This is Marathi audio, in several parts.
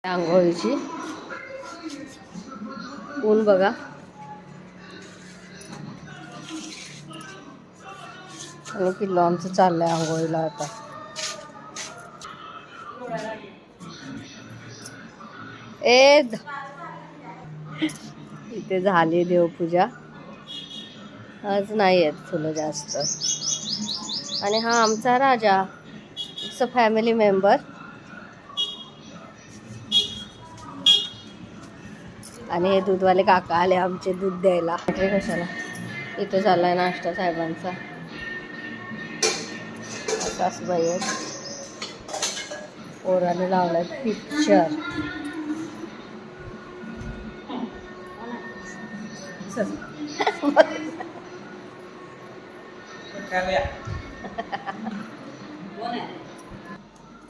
आंघोळीची ऊन बघा. आणि पिल्लू आमचं चाललंय आंघोळीला आता. इथे झाली देवपूजा. आज नाही आहेत फुलं जास्त. आणि हा आमचा राजा, इट्स अ फॅमिली मेंबर. आणि हे दूधवाले काका आले आमचे दूध द्यायला. कशाला इथे झालाय नाश्ता साहेबांचा. सासूबाई आहेत, पोराने लावलाय पिक्चर.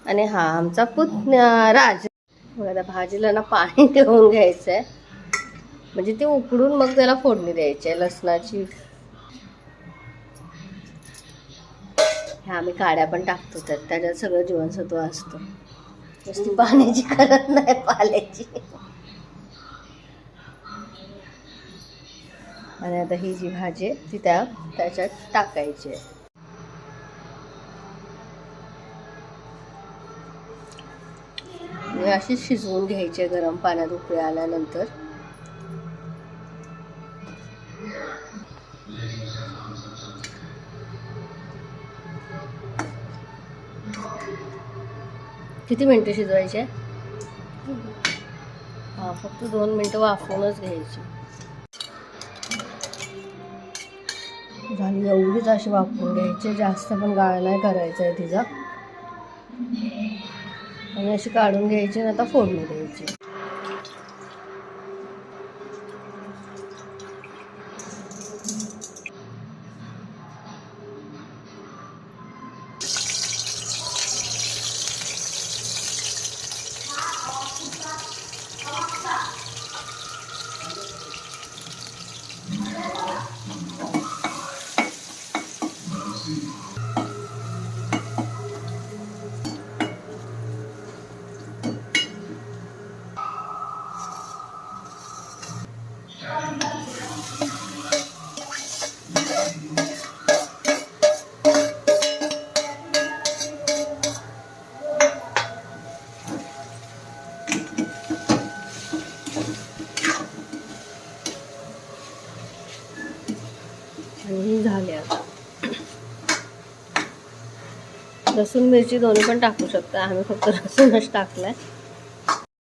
आणि हा आमचा पुतण्या राज. बघा भाजीला ना पाणी देऊन घ्यायचंय, म्हणजे ते उकडून मग त्याला फोडणी द्यायची आहे लसणाची. ह्या आम्ही काड्या पण टाकतो, त्याच्यात सगळं जीवनसत्व असतं. नुसती पाण्याची गरज नाही, पाल्याची. आणि आता ही जी भाजी आहे ती त्याच्यात टाकायची आहे. अशी शिजवून घ्यायची गरम पाण्यात उकळी आल्यानंतर. किती मिनिटं शिजवायचे? हा, फक्त 2 मिनिटं वाफवूनच घ्यायची. झाली एवढीच अशी वाफवून घ्यायची, जास्त पण गाळ नाही करायचं आहे तिचा. आणि अशी काढून घ्यायची आणि आता फोडणी द्यायची. आणि झाले आता. लसूण मिरची दोन्ही पण टाकू शकता, आम्ही फक्त लसूणच टाकलाय.